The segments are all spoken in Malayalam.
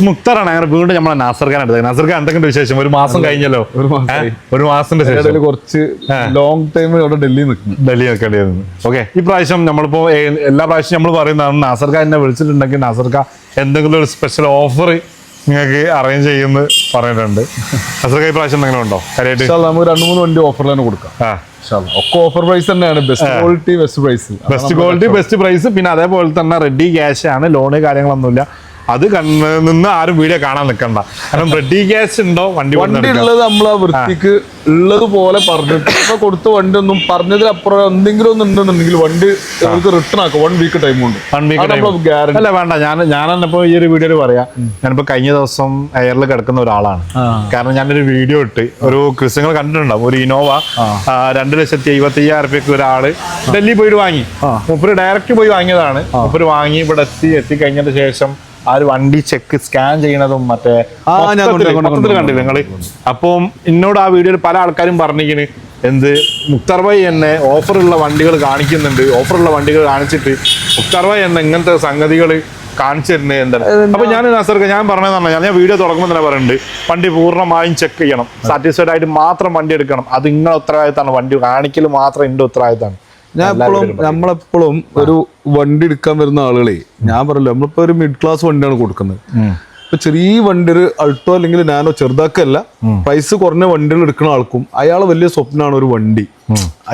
മുക്തറാണ് അങ്ങനെ വീണ്ടും നമ്മളെ നാസർ ഖാൻ എടുത്തത്. നാസർ ഖാൻ എന്തൊക്കെ വിശേഷം? ഒരു മാസം കഴിഞ്ഞല്ലോ, ഒരു മാസത്തിന്റെ ശേഷം കുറച്ച് ലോങ് ടൈം ഇവിടെ ഡൽഹി നിൽക്കേണ്ടിയിരുന്നു. ഓക്കെ, ഈ പ്രാവശ്യം നമ്മളിപ്പോ എല്ലാ പ്രാവശ്യം നമ്മൾ പറയുന്നതാണ് നാസർ ഖാൻ എന്നെ വിളിച്ചിട്ടുണ്ടെങ്കിൽ നാസർ ഖാൻ എന്തെങ്കിലും ഒരു സ്പെഷ്യൽ ഓഫർ നിങ്ങൾക്ക് അറേഞ്ച് ചെയ്യുമെന്ന് പറഞ്ഞിട്ടുണ്ട്. നാസർ ഖാൻ ഈ പ്രാവശ്യം എന്തെങ്കിലും ഉണ്ടോ? കാര്യമായിട്ട് നമുക്ക് 2-3 വണ്ടി ഓഫറിലാണ് കൊടുക്കാം. ഒക്കെ ഓഫർ പ്രൈസ് തന്നെയാണ്. Best quality best price. പിന്നെ അതേപോലെ തന്നെ റെഡി ക്യാഷ് ആണ്, ലോണ് കാര്യങ്ങളൊന്നുമില്ല. അത് നിന്ന് ആരും വീഡിയോ കാണാൻ നിൽക്കണ്ട. കാരണം റെഡി ക്യാഷ് ഉണ്ടോ, വണ്ടി ഉള്ളത് നമ്മളെ വൃത്തിക്ക് ഉള്ളതുപോലെ പറഞ്ഞിട്ട് കൊടുത്ത വണ്ടി ഒന്നും പറഞ്ഞതിലപ്പുറം എന്തെങ്കിലും ഒന്നും ഉണ്ടെന്നുണ്ടെങ്കിൽ വണ്ടി നമുക്ക് റിട്ടേൺ ആക്കും 1 വീക്ക് ടൈം കൊണ്ട്. അല്ല വേണ്ട, ഞാൻ തന്നെ ഇപ്പൊ ഈ ഒരു വീഡിയോയിൽ പറയാം. ഞാനിപ്പോ കഴിഞ്ഞ ദിവസം എയറിൽ കിടക്കുന്ന ഒരാളാണ്. കാരണം ഞാനൊരു വീഡിയോ ഇട്ട് ഒരു ക്രിസ്ത്യങ്ങൾ കണ്ടിട്ടുണ്ടാവും. ഒരു ഇനോവ 2,75,000 രൂപയ്ക്ക് ഒരാള് ഡൽഹി പോയിട്ട് വാങ്ങി. മുപ്പര് ഡയറക്റ്റ് പോയി വാങ്ങിയതാണ്. മുപ്പര് വാങ്ങി ഇവിടെ എത്തിക്കഴിഞ്ഞതിന് ശേഷം ആ ഒരു വണ്ടി സ്കാൻ ചെയ്യണതും മറ്റേ കണ്ടില്ല നിങ്ങള്. അപ്പം എന്നോട് ആ വീഡിയോയിൽ പല ആൾക്കാരും പറഞ്ഞിരിക്കണ്, എന്ത് മുക്താർ ഭായി എന്നെ ഓഫറുള്ള വണ്ടികൾ കാണിക്കുന്നുണ്ട്, ഓഫറുള്ള വണ്ടികൾ കാണിച്ചിട്ട് മുക്താർ ഭായി എന്നെ ഇങ്ങനത്തെ സംഗതികൾ കാണിച്ചു തരുന്നത് എന്താണ്. അപ്പൊ ഞാൻ നാസർക്ക് ഞാൻ പറഞ്ഞതെന്ന് പറഞ്ഞാൽ, ഞാൻ വീഡിയോ തുടങ്ങുമ്പോൾ തന്നെ പറയുന്നുണ്ട്, വണ്ടി പൂർണ്ണമായും ചെക്ക് ചെയ്യണം, സാറ്റിസ്ഫൈഡ് ആയിട്ട് മാത്രം വണ്ടി എടുക്കണം. അത് നിങ്ങളെ ഉത്തരവാദിത്തമാണ്. വണ്ടി കാണിക്കൽ മാത്രം എന്റെ ഉത്തരവാദിത്തമാണ്. നമ്മളെപ്പോഴും ഒരു വണ്ടി എടുക്കാൻ വരുന്ന ആളുകളെ ഞാൻ പറയല്ലോ, നമ്മളിപ്പോ ഒരു മിഡ് ക്ലാസ് വണ്ടിയാണ് കൊടുക്കുന്നത്. ഇപ്പൊ ചെറിയ വണ്ടി, ഒരു അൾട്ടോ അല്ലെങ്കിൽ നാനോ, ചെറുതാക്കല്ല, പ്രൈസ് കുറഞ്ഞ വണ്ടികൾ എടുക്കുന്ന ആൾക്കും അയാളെ വലിയ സ്വപ്നമാണ് ഒരു വണ്ടി.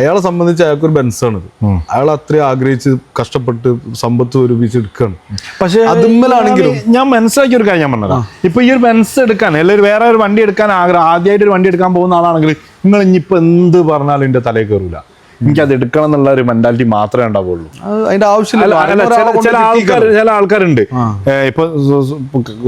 അയാളെ സംബന്ധിച്ച് അയാൾക്കൊരു ബെൻസാണിത്. അയാൾ അത്രയും ആഗ്രഹിച്ച് കഷ്ടപ്പെട്ട് സമ്പത്ത് ഒരുമിച്ച് എടുക്കുകയാണ്. പക്ഷെ അതുമ്മലാണെങ്കിലും ഞാൻ മനസ്സിലാക്കിയ ഒരു കാര്യം ഞാൻ പറഞ്ഞത്, ഇപ്പൊ ഈ ഒരു ബെൻസ് എടുക്കാൻ അല്ലെങ്കിൽ വേറെ ഒരു വണ്ടി എടുക്കാൻ ആദ്യമായിട്ട് ഒരു വണ്ടി എടുക്കാൻ പോകുന്ന ആളാണെങ്കിൽ നിങ്ങൾ ഇനിയിപ്പോ എന്ത് പറഞ്ഞാലും എന്റെ തലയിൽ കയറൂല. എനിക്കത് എടുക്കണം എന്നുള്ള ഒരു മെന്റാലിറ്റി മാത്രമേ ഉണ്ടാവുള്ളൂ. അതിന്റെ ആവശ്യമില്ല. ചില ആൾക്കാരുണ്ട്. ഇപ്പൊ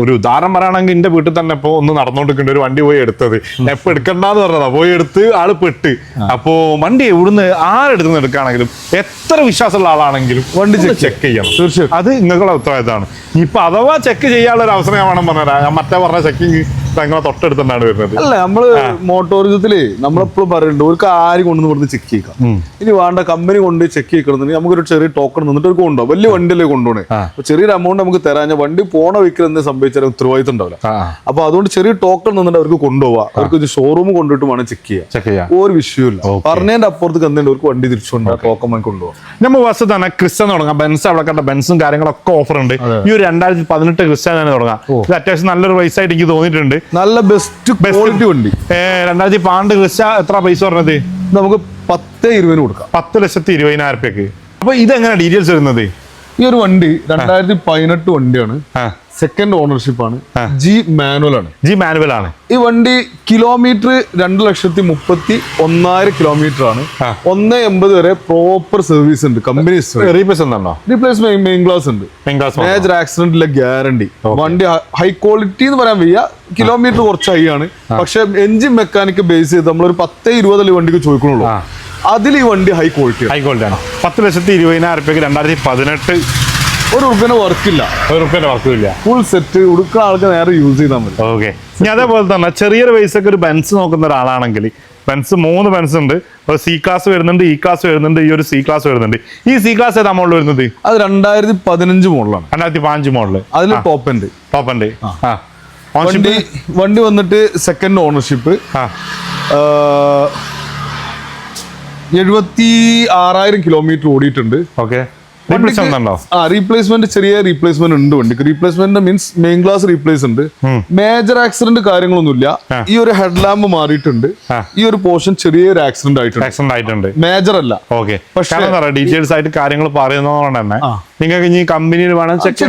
ഒരു ഉദാഹരണം പറയുകയാണെങ്കിൽ എന്റെ വീട്ടിൽ തന്നെ ഇപ്പൊ ഒന്ന് നടന്നുകൊണ്ടിരിക്കേണ്ട ഒരു വണ്ടി പോയി എടുത്തത്, എപ്പൊ എടുക്കണ്ടെന്ന് പറഞ്ഞതാ, പോയി എടുത്ത് ആള് പെട്ട്. അപ്പോ വണ്ടി എവിടുന്ന് ആരെടുത്തുനിന്ന് എടുക്കുകയാണെങ്കിലും എത്ര വിശ്വാസമുള്ള ആളാണെങ്കിലും വണ്ടി ചെക്ക് ചെയ്യണം. തീർച്ചയായും അത് നിങ്ങളുടെ ഉത്തരവാദിത്തമാണ്. ഇപ്പൊ അഥവാ ചെക്ക് ചെയ്യാനുള്ള ഒരു അവസരം ഞാൻ വേണം പറഞ്ഞുതരാം. ഞാൻ മറ്റേ പറഞ്ഞ ചെക്കിങ് നിങ്ങളെ തൊട്ടടുത്താണ് വരുന്നത്. അല്ല, നമ്മള് മോട്ടോറിസത്തില് നമ്മളെപ്പോഴും പറയുന്നുണ്ട്, ഒരു ആര് കൊണ്ടുവന്ന് കൊടുത്ത് ചെക്ക് ചെയ്യാം. ഇനി വേണ്ട കമ്പനി കൊണ്ട് ചെക്ക് ചെയ്യണമെന്നുണ്ടെങ്കിൽ നമുക്കൊരു ചെറിയ ടോക്കൺ നിന്നിട്ട് ഒരു കൊണ്ടുപോകാം. വലിയ വണ്ടിയല്ലേ കൊണ്ടുപോകണേ, ചെറിയൊരു എമൗണ്ട് നമുക്ക് തരാൻ വണ്ടി പോണ വീക്കിൽ എന്ത് സംഭവിച്ചാലും ഉത്തരവാദിത്തം ഉണ്ടാവില്ല. അപ്പൊ അതുകൊണ്ട് ചെറിയ ടോക്കൺ നിന്നിട്ട് അവർക്ക് കൊണ്ടുപോവാം. അവർക്ക് ഷോറൂം കൊണ്ടിട്ട് വേണം ചെക്ക് ചെയ്യാം. ഒരു വിഷയമില്ല. പറഞ്ഞതിന്റെ അപ്പുറത്തേക്ക് എന്തെങ്കിലും അവർക്ക് വണ്ടി തിരിച്ചുകൊണ്ടുപോകാം, ടോക്കൺ വാങ്ങി കൊണ്ടുപോകാം. നമ്മൾ ഫസ്റ്റ് തന്നെ ക്രിസ്ത്യൻ തുടങ്ങാം. ബെൻസ് അവിടെ കണ്ട ബെൻസും കാര്യങ്ങളൊക്കെ ഓഫർ ഉണ്ട്. ഈ ഒരു 2018 ക്രിസ്ത്യൻ തന്നെ തുടങ്ങാം. ഇത് അത്യാവശ്യം നല്ലൊരു പൈസ ആയിട്ട് എനിക്ക് തോന്നിയിട്ടുണ്ട്. നല്ല ബെസ്റ്റ് ക്വാളിറ്റി വണ്ടി. 2012 ക്രിസ്ത്യ എത്ര പൈസ പറഞ്ഞത്? നമുക്ക് 10-20 കൊടുക്കാം. 10,20,000 രൂപയ്ക്ക്. അപ്പൊ ഇതെങ്ങനെ ഡീറ്റെയിൽസ് വരുന്നത്? ഈ ഒരു വണ്ടി 2018 വണ്ടിയാണ്. സെക്കൻഡ് ഓണർഷിപ്പ് ആണ്. ജി മാനുവൽ ആണ്. ഈ വണ്ടി കിലോമീറ്റർ 2,31,000 കിലോമീറ്റർ ആണ്. 180 വരെ പ്രോപ്പർ സർവീസ് ഉണ്ട്. കമ്പനി റീപ്ലേസ്മെന്റ് മെയിൻ ക്ലാസ് ഉണ്ട്. Major accident guarantee. വണ്ടി ഹൈ ക്വാളിറ്റി എന്ന് പറയാൻ വയ്യ, കിലോമീറ്റർ കുറച്ച് ഹൈ ആണ്. പക്ഷെ എഞ്ചിൻ മെക്കാനിക് ബേസ് ചെയ്ത് നമ്മളൊരു 10-20 വണ്ടിക്ക് ചോദിക്കണുള്ളൂ. അതിൽ ഈ വണ്ടി ഹൈ ക്വാളിറ്റി ആണ്. 10,20,000 രൂപയ്ക്ക് 2018 ₹1 വർക്കില്ല. ഫുൾ സെറ്റ് ഉടുക്കുന്ന ആൾക്ക് നേരെ യൂസ് ചെയ്താൽ മതി. ഓക്കെ. ഇനി അതേപോലെ തന്നെ ചെറിയൊരു പൈസക്ക് ഒരു ബെൻസ് നോക്കുന്ന ഒരാളാണെങ്കിൽ, ബെൻസ് 3 ബെൻസ് ഉണ്ട്. ഒരു സി ക്ലാസ് വരുന്നുണ്ട്, ഇ ക്ലാസ് വരുന്നുണ്ട്, ഈ ഒരു സി ക്ലാസ് വരുന്നുണ്ട്. ഈ സി ക്ലാസ് ഏതാ മോഡൽ വരുന്നത്? അത് 2015 മോഡലാണ്. 2015 മോഡല്. അതിൽ ടോപ്പ് എൻഡ്. വണ്ടി വന്നിട്ട് സെക്കൻഡ് ഓണർഷിപ്പ്. 76,000 കിലോമീറ്റർ ഓടിയിട്ടുണ്ട്. ഓക്കെ. റീപ്ലേസ്മെന്റ് ചെറിയ റീപ്ലേസ്മെന്റ് ഉണ്ട് വണ്ടിക്ക്. Replacement means main glass replace ഉണ്ട്. മേജർ ആക്സിഡന്റ് കാര്യങ്ങളൊന്നുമില്ല. ഈ ഒരു ഹെഡ് ലാമ്പ് മാറിയിട്ടുണ്ട്. ഈ ഒരു പോർഷൻ ചെറിയൊരു ആക്സിഡന്റ് ആയിട്ടുണ്ട്. മേജർ അല്ല. പക്ഷേ ഡീറ്റെയിൽസ് ആയിട്ട് കാര്യങ്ങൾ പറയുന്നതുകൊണ്ട് തന്നെ നിങ്ങൾക്ക് ഇനി കമ്പനിയിൽ വേണം ചെക്ക്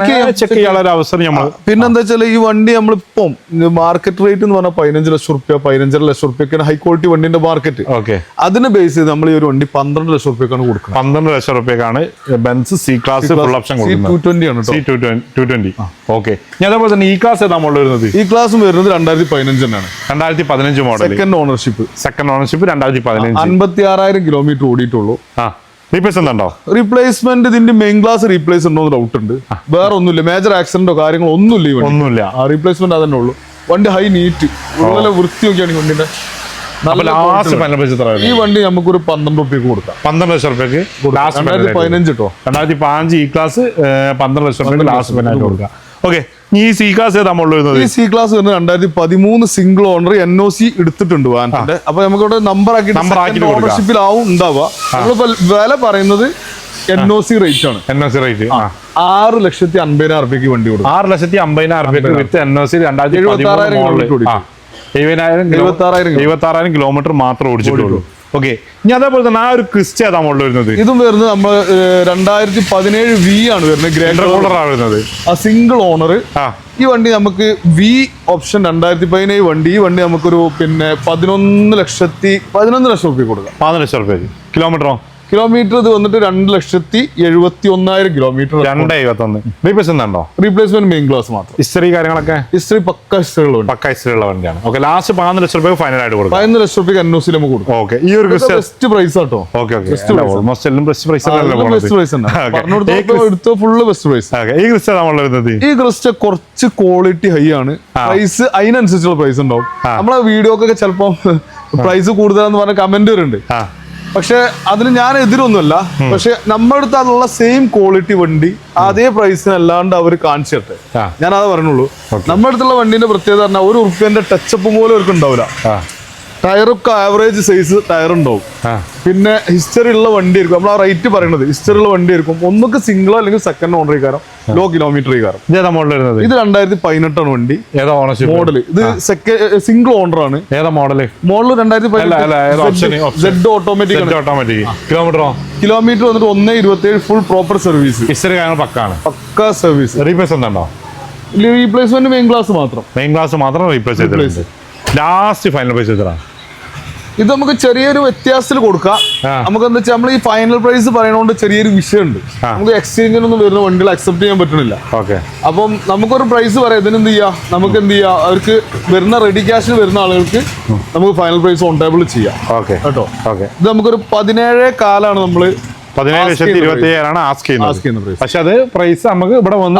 ചെയ്യാനുള്ള ഒരു അവസരം നമ്മൾ. പിന്നെന്താ വെച്ചാൽ ഈ വണ്ടി നമ്മളിപ്പം മാർക്കറ്റ് റേറ്റ് എന്ന് പറഞ്ഞാൽ 15 ലക്ഷം റുപ്യ 15.5 ലക്ഷം റുപ്യൊക്കെയാണ് ഹൈ ക്വാളിറ്റി വണ്ടിന്റെ മാർക്കറ്റ്. അതിന് ബേസ് ചെയ്ത് നമ്മൾ ഈ ഒരു വണ്ടി 12 ലക്ഷം റുപ്യക്കാണ് കൊടുക്കുന്നത്. 12 ലക്ഷം റുപ്യക്കാണ് Benz C class full option കൊടുക്കുന്നത്. C220. ഓക്കെ. ഞാൻ അതേപോലെ തന്നെ ഈ ക്ലാസ് ഏതാ മോഡൽ വരുന്നത്? ഈ ക്ലാസ് വരുന്നത് 2015 ആണ്. 2015 മോഡൽ. Second ownership 2015. 56,000 കിലോമീറ്റർ ഓടിയിട്ടുള്ളൂ. റീപ്ലേസ്മെന്റ് ഇതിന്റെ മെയിൻ ക്ലാസ് റീപ്ലേസ് ഉണ്ടോ ഡൗട്ട് ഉണ്ട്. വേറെ ഒന്നുമില്ല, മേജർ ആക്സിഡന്റോ കാര്യങ്ങളോ ഒന്നുമില്ല. റീപ്ലേസ്മെന്റ് അതന്നെ ഉള്ളൂ. വണ്ടി ഹൈ നീറ്റ് വൃത്തി നോക്കിയാണ് വണ്ടിന്റെ. ഈ വണ്ടി നമുക്കൊരു 12 രൂപയ്ക്ക് കൊടുക്കാം. 12 ലക്ഷം രൂപയ്ക്ക് 2015 കേട്ടോ. 2015 ഈ ക്ലാസ് 12 ലക്ഷം രൂപയ്ക്ക് ലാസ്റ്റ് പെനായിട്ട് കൊടുക്കാം. ഓക്കെ, ഈ സി ക്ലാസ് ഏതാ നമ്മൾ വരുന്നത്? ഈ സി ക്ലാസ് വരുന്നത് 2013 സിംഗിൾ ഓണർ NOC എടുത്തിട്ടുണ്ട് വാഹനത്തിന്റെ. അപ്പൊ നമുക്ക് ഇവിടെ നമ്പർ ആക്കി ഓണർഷിപ്പിലാവും ഉണ്ടാവുക. നമ്മളിപ്പോ വില പറയുന്നത് NOC റേറ്റ് ആണ്. NOC റേറ്റ് 6,50,000 രൂപയ്ക്ക് വണ്ടി കൊടുക്കും. 6,50,000 വിത്ത് NOC 76,000 കിലോമീറ്റർ മാത്രം ഓടിച്ചിട്ടുള്ളൂ. ഓക്കെ, ഇനി അതേപോലെ തന്നെ ആ ഒരു ക്രിസ്റ്റ ഏതാ മോഡൽ വരുന്നത്? ഇതും വരുന്നത് നമ്മൾ 2017 V ആണ് വരുന്നത്. ഗ്രേ കളറാണ് വരുന്നത്. ആ സിംഗിൾ ഓണർ. ഈ വണ്ടി നമുക്ക് V ഓപ്ഷൻ 2017 വണ്ടി. ഈ വണ്ടി നമുക്കൊരു പിന്നെ 11 ലക്ഷം രൂപ കൊടുക്കാം. 11 ലക്ഷം രൂപ. കിലോമീറ്റർ ഇത് വന്നിട്ട് 2,71,000 കിലോമീറ്റർ. 2,71. റീപ്ലേസ്മെന്റ് ഉണ്ടോ? റീപ്ലേസ്മെന്റ് മെയിൻ ഗ്ലാസ് മാത്രം. ഹിസ്റ്ററി കാര്യങ്ങളൊക്കെ പക്ക ഹിസ്റ്ററിയുള്ള വണ്ടിയാണ്. ഓക്കെ, ലാസ്റ്റ് 15 ലക്ഷം രൂപ ഫൈനൽ ആയിട്ട് കൊടുക്കും. 15 ലക്ഷം രൂപ NOC നമുക്ക് കൊടുക്കും. ഓക്കെ, ഈ ഒരു best price auto. Okay, almost എല്ലാം best price full best price. ഈ ക്രിസ്റ്റ നമ്മൾ വരുന്നത്, ഈ ക്രിസ്റ്റ കുറച്ച് ക്വാളിറ്റി ഹൈ ആണ്. പ്രൈസ് അതിനനുസരിച്ചുള്ള പ്രൈസ് ഉണ്ടാവും. നമ്മളെ വീഡിയോക്കൊക്കെ ചിലപ്പോ പ്രൈസ് കൂടുതലാന്ന് പറഞ്ഞ കമന്റ് വരുന്നുണ്ട്. പക്ഷെ അതിന് ഞാൻ എതിരൊന്നുമല്ല. പക്ഷെ നമ്മുടെ അടുത്ത് അതിലുള്ള സെയിം ക്വാളിറ്റി വണ്ടി അതേ പ്രൈസിന് അല്ലാണ്ട് അവർ കാണിച്ചു തരട്ടെ. ഞാൻ അത് പറഞ്ഞുള്ളൂ. നമ്മുടെ അടുത്തുള്ള വണ്ടിന്റെ പ്രത്യേകത പറഞ്ഞാൽ ഒരു ഉറുപ്പ്യന്റെ ടച്ചപ്പ് പോലും അവർക്ക് ഉണ്ടാവില്ല. ടയറൊക്കെ ആവറേജ് സൈസ് ടയർ ഉണ്ടാവും. പിന്നെ ഹിസ്റ്ററി ഉള്ള വണ്ടി ആയിരിക്കും. നമ്മൾ ആ റേറ്റ് പറയുന്നത് ഹിസ്റ്ററി ഉള്ള വണ്ടി ആയിരിക്കും. ഒന്നൊക്കെ സിംഗിളോ അല്ലെങ്കിൽ സെക്കൻഡ് ഓണർ കാരം, ലോ കിലോമീറ്റർ കാരം. ഇത് 2018 ആണ് വണ്ടി. ഏതാ ഓണർഷിപ്പ് മോഡൽ? ഇത് സിംഗിൾ ഓണർ ആണ്. ഏതാ മോഡൽ? 2018 Z automatic. കിലോമീറ്റർ വന്നിട്ട് 1,27 ഫുൾ പ്രോപ്പർ സർവീസ്. ഹിസ്റ്ററി പക്കാണ്, പക്ക സർവീസ്. റീപ്ലേസ്മെന്റ് ഉണ്ടോ? റീപ്ലേസ്മെന്റ് മെയിൻ ഗ്ലാസ് മാത്രം. റീപ്ലേസ് ചെയ്തിട്ടുണ്ട്. ലാസ്റ്റ് ഫൈനൽ പ്രൈസ് എത്ര? ഇത് നമുക്ക് ചെറിയൊരു വ്യത്യാസത്തിൽ കൊടുക്കാം. നമുക്ക് എന്താ വെച്ചാൽ നമ്മൾ ഈ ഫൈനൽ പ്രൈസ് പറയുന്നതുകൊണ്ട് ചെറിയൊരു വിഷയമുണ്ട്. നമുക്ക് എക്സ്ചേഞ്ചിനൊന്നും വരുന്ന വണ്ടികൾ അക്സെപ്റ്റ് ചെയ്യാൻ പറ്റണില്ല. അപ്പം നമുക്കൊരു പ്രൈസ് പറയാം. ഇതിനെന്ത് ചെയ്യാം, നമുക്ക് എന്ത് ചെയ്യാം, അവർക്ക് വരുന്ന റെഡി ക്യാഷിന് വരുന്ന ആളുകൾക്ക് നമുക്ക് ഫൈനൽ പ്രൈസ് ഓൺ ടേബിൾ ചെയ്യാം കേട്ടോ. ഇത് നമുക്കൊരു 17,400 നമ്മള് 17,27,000 ആസ്ക് ചെയ്യുന്നത്. പക്ഷെ അത് പ്രൈസ് നമുക്ക് ഇവിടെ വന്ന്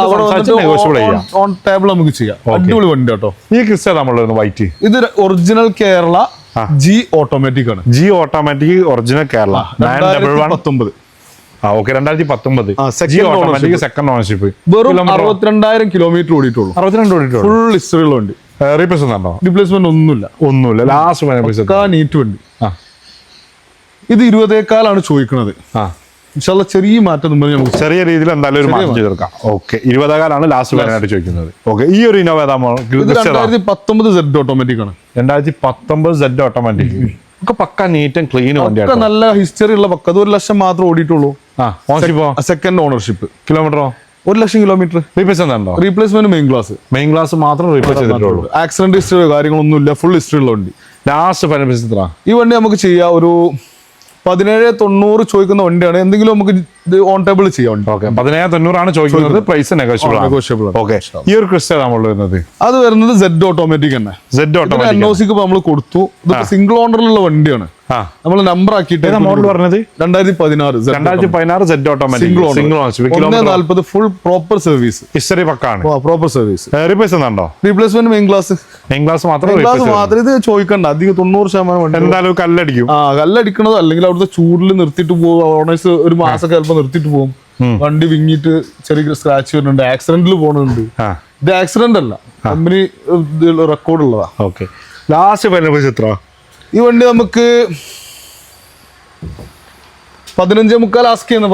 ഓൺ ടേബിൾ നമുക്ക് ചെയ്യാം. അടിപൊളി വണ്ടി കേട്ടോ. ഈ ക്രിസ്റ്റ നമ്മൾ വൈറ്റ്, ഇത് ഒറിജിനൽ കേരള G ഓട്ടോമാറ്റിക് ആണ്. G automatic original Kerala 911. 2019 second ownership. വെറും 62,000 കിലോമീറ്റർ ഓടിയിട്ടുള്ളൂ. 62 ഫുൾ ഹിസ്റ്ററി ഉള്ള വണ്ടി. റീപ്ലേസ്മെന്റ് ഒന്നുമില്ല. ലാസ്റ്റ് നീറ്റ് വണ്ടി. ഇത് 20,000 ചോദിക്കുന്നത്. ചെറിയ മാറ്റം ചെറിയ രീതിയിൽ എന്തായാലും ഒരു മാറ്റം ചെയ്തെടുക്കാം. ഓക്കെ, 20,000 ലാസ്റ്റ് വരാനായിട്ട് ചോദിക്കുന്നത്. ഓക്കെ, ഈ ഒരു ഇന്നോവ 2019 Z ഓട്ടോമാറ്റിക് ആണ്. 2019 Z ഓട്ടോമാറ്റിക് ഒക്കെ പക്ക നീറ്റ് ആൻഡ് ക്ലീൻ വണ്ടിയാണ്. നല്ല ഹിസ്റ്ററി ഉള്ള പക്ക. 1 ലക്ഷം മാത്രം ഓടിയിട്ടുള്ളൂ. Second ownership. കിലോമീറ്ററോ? 1 ലക്ഷം കിലോമീറ്റർ. റീപ്ലേസ്മെന്റ് മെയിൻ ഗ്ലാസ് മാത്രം റീപ്ലേസ് ചെയ്തിട്ടുള്ളൂ. ആക്സിഡന്റ് ഹിസ്റ്ററി കാര്യങ്ങളൊന്നുമില്ല. ഫുൾ ഹിസ്റ്ററി ഉള്ള വണ്ടി. ലാസ്റ്റ് ഫൈനൽ ഈ വണ്ടി നമുക്ക് ചെയ്യാം. ഒരു 17,900 ചോദിക്കുന്ന വണ്ടിയാണ്. എന്തെങ്കിലും നമുക്ക് ഓൺ ടേബിൾ ചെയ്യാം. 17,900 ചോദിക്കുന്നത്. Price negotiable. ഈ ഒരു ക്രിസ്റ്റ നമ്മൾ വരുന്നത്, അത് വരുന്നത് Z ഓട്ടോമാറ്റിക് തന്നെ. Z ഓട്ടോമാറ്റിക് NOC നമ്മൾ കൊടുത്തു. ഇത് സിംഗിൾ ഓണറിലുള്ള വണ്ടിയാണ്. നമ്മൾ നമ്പർ ആക്കിയിട്ട് മോഡൽ പറഞ്ഞത് 2016 Z automatic single ownership. 140 full proper service. History പക്കാണ്. Proper service. Replacement main glass മാത്രം. ഇത് ചോദിക്കണ്ട. അധികം 90% എന്തായാലും കല്ലടിക്കും. കല്ലടിക്കണത് അല്ലെങ്കിൽ അവിടുത്തെ ചൂടിൽ നിർത്തിയിട്ട് പോകും. ഓണേഴ്സ് ഒരു മാസം ചിലപ്പോൾ നിർത്തിയിട്ട് പോകും. വണ്ടി വിങ്ങിട്ട് ചെറിയ സ്ക്രാച്ച് വരുന്നുണ്ട്. ആക്സിഡന്റിൽ പോകുന്നുണ്ട്. ഇത് ആക്സിഡന്റ് അല്ല, കമ്പനി റെക്കോർഡ് ഉള്ളതാ. ഓക്കെ, ലാസ്റ്റ് ഫൈനൽ പ്രൈസ് എത്ര? ഈ വണ്ടി നമുക്ക് 15,400 ആസ്ക് ചെയ്യുന്ന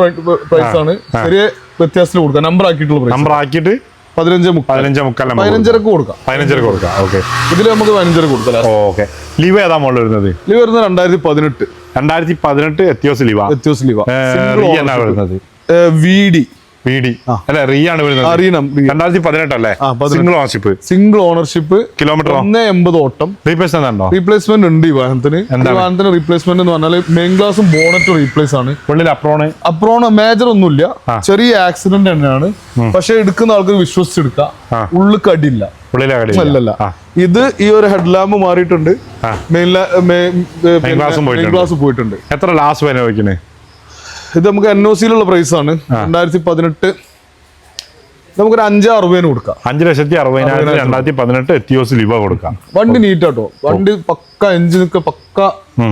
പ്രൈസ് ആണ്. ചെറിയ വ്യത്യാസത്തിൽ കൊടുക്കാം. നമ്പർ ആക്കിയിട്ട് 15,500 കൊടുക്കാം. ഇതിൽ നമുക്ക് 15 കൊടുക്കാം. ലീവ് ഏതാ മോഡൽ വരുന്നത്? ലീവ് വരുന്നത് 2018 എത്തിയോസ് ലീവ. VD അല്ല, റിയാണ് വരുന്നത്. 2018 അല്ലേ? Single ownership. കിലോമീറ്റർ 180 ഓട്ടം. റീപ്ലേസ്മെന്റ് ഉണ്ട് ഈ വാഹനത്തിന്. റീപ്ലേസ്മെന്റ് എന്ന് പറഞ്ഞാൽ മെയിൻ ഗ്ലാസും ബോണറ്റും റീപ്ലേസ് ആണ്. അപ്രോൺ മേജർ ഒന്നുമില്ല. ചെറിയ ആക്സിഡന്റ് തന്നെയാണ്. പക്ഷെ എടുക്കുന്ന ആൾക്ക് വിശ്വസിച്ചെടുക്കാം. ഉള്ളിൽ കടിയില്ല. ഇത് ഈ ഒരു ഹെഡ് ലാമ്പ് മാറിയിട്ടുണ്ട്. മെയിൻ ഗ്ലാസ് പോയിട്ടുണ്ട്. എത്ര ലാസ്റ്റ് വരെ വയ്ക്കുന്നത്? ഇത് നമുക്ക് NOC-ലുള്ള പ്രൈസ് ആണ്. 2018 നമുക്കൊരു 5,60,000 കൊടുക്കാം. 5,60,000 2018 എത്തിയോസ് ലീവ കൊടുക്കാം. വണ്ടി നീറ്റ് ആട്ടോ. വണ്ടി പക്ക എഞ്ചിനൊക്കെ പക്ക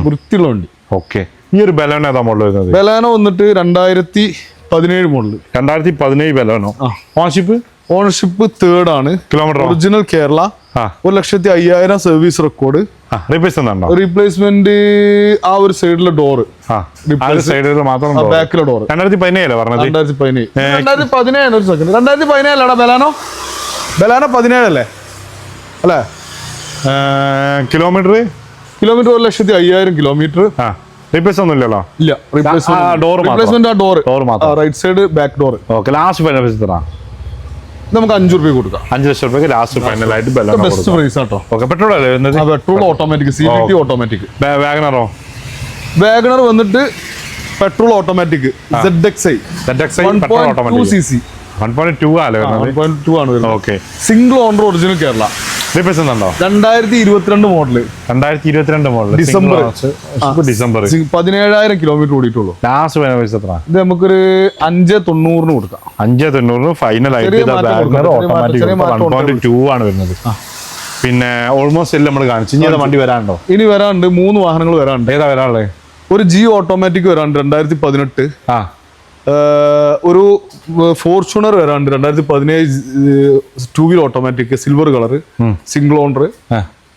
വൃത്തിയുള്ള വണ്ടി. ഓക്കെ, ഈ ഒരു ബലോന ഏതാ മോഡൽ വരുന്നത്? ബലാനോ വന്നിട്ട് 2017 മോഡൽ. 2017 ബലോനോ. ഓണർഷിപ്പ് ഓണർഷിപ്പ് തേർഡ് ആണ്. Kilometre original Kerala. 1,05,000 service record. Replacement ആ ഒരു സൈഡിലെ ഡോറ്, സൈഡിൽ മാത്രം ബാക്കിലെ ഡോറ് 2017 പറഞ്ഞത്. 2017 ഒരു സെക്കൻഡ്, 2017 ബെലാനോ 17 അല്ലേ? Kilometre 1,05,000 kilometre. റീപ്ലേസ് ഒന്നും ഇല്ലല്ലോ? ഇല്ല, റീപ്ലേസ്മെന്റ് ആ door right side back door. Last final നമുക്ക് 5 രൂപ കൊടുക്കാം. 5 ലക്ഷം രൂപയ്ക്ക് ലാസ്റ്റ് ഫൈനലായിട്ട് ബെസ്റ്റ് പ്രൈസ് ആട്ടോ. പെട്രോൾ അല്ലേ വരുന്നത്? Petrol automatic, CVT automatic. വാഗണറോ? വാഗണർ വന്നിട്ട് പെട്രോൾ ഓട്ടോമാറ്റിക് ZXi 1.2cc 1.2 ആണ് വരുന്നത്. Okay. Single owner original Kerala. Replace ഉണ്ടോ? 2022 മോഡല്. 2022 മോഡൽ ഡിസംബർ 17,000 കിലോമീറ്റർ ഓടിയിട്ടുള്ളൂ. ലാസ്റ്റ് ഫൈനൽ പ്രൈസ് എത്ര? ഇത് നമുക്കൊരു 590 കൊടുക്കാം. 590 ഫൈനൽ ആയിട്ട് ഓട്ടോമാറ്റിക് 1.2 ആണ് വരുന്നത്. പിന്നെ ഓൾമോസ്റ്റ് എല്ലാം നമ്മൾ കാണിച്ചു. ഇനി വണ്ടി വരാനുണ്ടോ? ഇനി വരാനുണ്ട്, 3 വാഹനങ്ങൾ വരാനുണ്ട്. ഏതാ വരാനുള്ളത്? ഒരു G ഓട്ടോമാറ്റിക് വരാനുണ്ട് 2018. ഒരു ഫോർച്യൂണർ വരാനുണ്ട് 2017 2 wheel automatic silver colour single owner.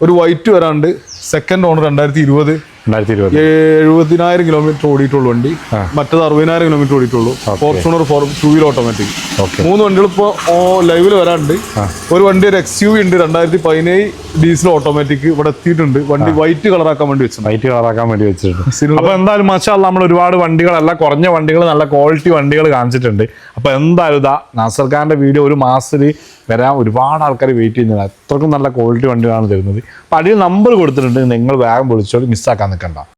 ഒരു വൈറ്റ് വരാനുണ്ട് സെക്കൻഡ് ഓണർ 2020. 70,000 കിലോമീറ്റർ ഓടിയിട്ടുള്ളൂ വണ്ടി. മറ്റത് 60,000 കിലോമീറ്റർ ഓടിയിട്ടുള്ളൂ. Fortuner 2 wheel automatic. 3 വണ്ടികൾ ഇപ്പോൾ ലൈവിൽ വരാനുണ്ട്. ഒരു വണ്ടി ഒരു XUV ഉണ്ട് 2017 ഡീസൽ ഓട്ടോമാറ്റിക് ഇവിടെ എത്തിയിട്ടുണ്ട്. വണ്ടി വൈറ്റ് കളറാക്കാൻ വേണ്ടി വെച്ചു. വൈറ്റ് കളറാക്കാൻ വേണ്ടി വെച്ചിട്ടുണ്ട്. അപ്പൊ എന്തായാലും മാഷാഅല്ലാഹ് നമ്മൾ ഒരുപാട് വണ്ടികളല്ല, കുറഞ്ഞ വണ്ടികൾ, നല്ല ക്വാളിറ്റി വണ്ടികൾ കാണിച്ചിട്ടുണ്ട്. അപ്പൊ എന്തായാലും ഇതാ നാസർ ഖാന്റെ വീഡിയോ ഒരു മാസത്തിൽ വരാൻ ഒരുപാട് ആൾക്കാർ വെയിറ്റ് ചെയ്യുന്നത്. അത്രക്കും നല്ല ക്വാളിറ്റി വണ്ടികളാണ് തരുന്നത്. അപ്പൊ അടിയിൽ നമ്പർ കൊടുത്തിട്ടുണ്ട്, നിങ്ങൾ വേഗം വിളിച്ചോളൂ, മിസ്സാക്കാൻ നിൽക്കണ്ട.